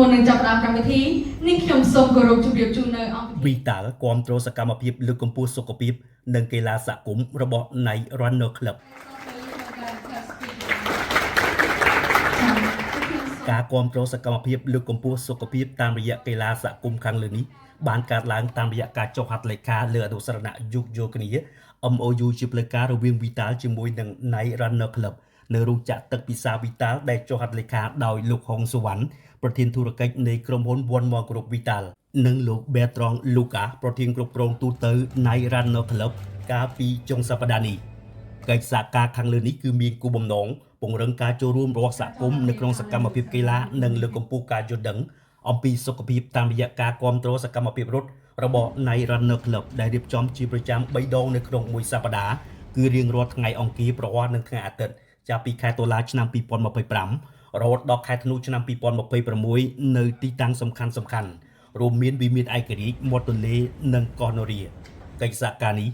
មុននឹងចាប់ផ្ដើមកម្មវិធីនេះខ្ញុំសូមគោរពជម្រាបជូននៅអង្គ វីតាល់គាំទ្រសកម្មភាពលើកកម្ពស់សុខភាពនិងកីឡាសហគមន៍របស់ Night Runner Club ការគាំទ្រសកម្មភាពលើកកម្ពស់សុខភាពតាមរយៈកីឡាសហគមន៍ខាងលើនេះបានកើតឡើងតាមរយៈការចុះហត្ថលេខាលើអនុស្សរណៈយោគយល់គ្នា MOU ជាផ្លូវការរវាង Vital ជាមួយនឹង Night Runner Club នៅរោងចក្រទឹកពិសា Vital ដែលចុះហត្ថលេខាដោយលោកហុងសុវណ្ណប្រធានធុរកិច្ចនៃក្រុមហ៊ុន One More Group Vital និងលោក Bertrand Lucas ប្រធានគ្រប់គ្រងទូត Night Runner Club កាលពីចុងសប្តាហ៍នេះកិច្ចសហការខាងលើនេះគឺមានគោលបំណងពង្រឹងការចូលរួមរបស់សហគមន៍នៅក្នុងសកម្មភាពកីឡានិងលើកកម្ពស់ការយល់ដឹងអំពីសុខភាពតាមរយៈការគាំទ្រសកម្មភាពរត់របស់ Night Runner Club ដែលរៀបចំជាប្រចាំ3ដងនៅក្នុងមួយសប្តាហ៍គឺរៀងរាល់ថ្ងៃអង្គារប្រហ័សនឹងថ្ងៃអាទិត្យចាប់ពីខែតុលាឆ្នាំ2025រហូតដល់ខែធ្នូឆ្នាំ2026នៅទីតាំងសំខាន់ៗរួមមានវិមានឯករាជ្យមាត់ទន្លេនិងកោះនរាកិច្ចសហការនេះ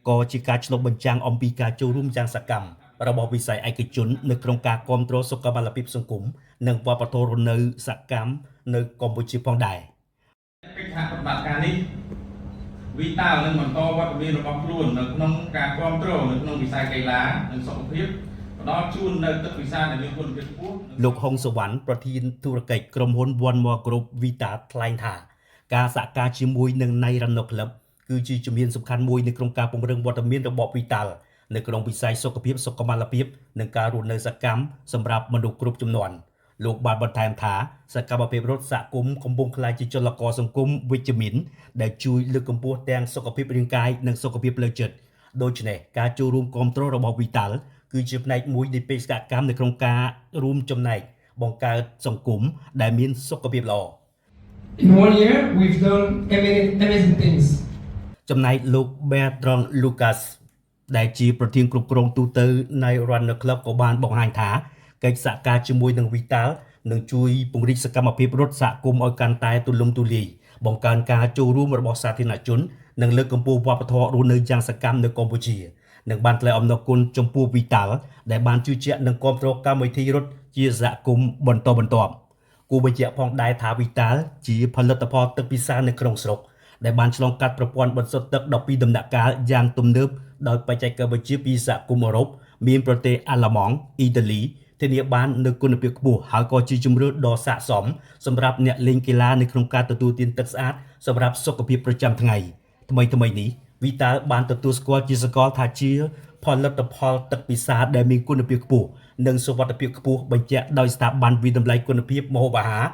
ក៏ជាការឆ្លុះបញ្ចាំងអំពីការចូលរួមយ៉ាងសកម្មរបស់វិស័យឯកជននៅក្នុងការគាំទ្រសុខភាពសង្គមនិងវប្បធម៌រស់នៅសកម្មនៅកម្ពុជាផងដែរកិច្ចសហប្រតិបត្តិការនេះវីតាល់នឹងបន្តវត្តមានរបស់ខ្លួននៅក្នុងការគាំទ្រនៅក្នុងវិស័យកីឡានិងសុខភាពផ្ដល់ជូននៅទឹកវិសាដែលមានគុណភាពខ្ពស់លោកហុងសុវណ្ណប្រធានធុរកិច្ចក្រុមហ៊ុន One More Group Vital ថ្លែងថាការសហការជាមួយនឹង Night Runner Club គឺជាជំហានសំខាន់មួយនៅក្នុងការពង្រឹងវត្តមានរបស់ Vital នៅក្នុងវិស័យសុខភាពសុខុមាលភាពនិងការរស់នៅសកម្មសម្រាប់មនុស្សគ្រប់ជំនាន់លោកបានបន្ថែមថាសកម្មភាពរត់សហគមន៍កំពុងក្លាយជាចលករសង្គមវិជ្ជមានដែលជួយលើកកម្ពស់ទាំងសុខភាពរាងកាយនិងសុខភាពផ្លូវចិត្តដូច្នេះការចូលរួមគាំទ្ររបស់ Vital គឺជាផ្នែកមួយនៃបេសកកម្មនៅក្នុងការរួមចំណែកបង្កើតសង្គមដែលមានសុខភាពល្អ In 1 year we've done amazing things ចំណែកលោក Bertrand Lucas ដែលជាប្រធានគ្រប់គ្រងទូត Night Runner Club ក៏បានបង្ហាញថាកិច្ចសហការជាមួយនឹង Vital នឹងជួយពង្រីកសកម្មភាពរត់សហគមន៍ឲ្យកាន់តែទូលំទូលាយបង្កើនការចូលរួមរបស់សាធារណជននិងលើកកម្ពស់វប្បធម៌រស់នៅយ៉ាងសកម្មនៅកម្ពុជានិងបានថ្លែងអំណរគុណចំពោះ Vital ដែលបានជឿជាក់និងគាំទ្រកម្មវិធីរត់ជាសហគមន៍បន្តបន្ទាប់គួរបញ្ជាក់ផងដែរថា Vital ជាផលិតផលទឹកពិសានៅក្នុងស្រុកដែលបានឆ្លងកាត់ប្រព័ន្ធបន្សុទ្ធទឹក12ដំណាក់កាលយ៉ាងទំនើបដោយបច្ចេកវិទ្យាពីសហគមន៍អឺរ៉ុបមានប្រទេសអាល្លឺម៉ង់អ៊ីតាលីធានាបាននូវគុណភាពខ្ពស់ហើយក៏ជាជំរឿនដ៏ស័ក្តិសមសម្រាប់អ្នកលេងកីឡានៅក្នុងការទទួលទានទឹកស្អាតសម្រាប់សុខភាពប្រចាំថ្ងៃថ្មីនេះ Vital បានទទួលស្គាល់ជាសកលថាជាផលិតផលទឹកពិសាដែលមានគុណភាពខ្ពស់និងសុវត្ថិភាពខ្ពស់បញ្ជាក់ដោយស្ថាប័នវិតម្លៃគុណភាពម្ហូបអាហារ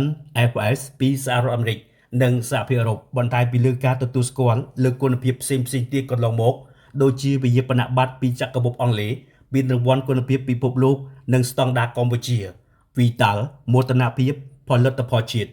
NFS ពីសហរដ្ឋអាមេរិកនិងសហភាពអឺរ៉ុបបន្ថែមពីលើការទទួលស្គាល់លើគុណភាពផ្សេងៗទៀតកន្លងមកដូចជាវិញ្ញាបនបត្រពីចក្រភពអង់គ្លេសមានរង្វាន់គុណភាពពិភពលោកនិងស្តង់ដារកម្ពុជា Vital មោទនភាពផលិតផលជាតិ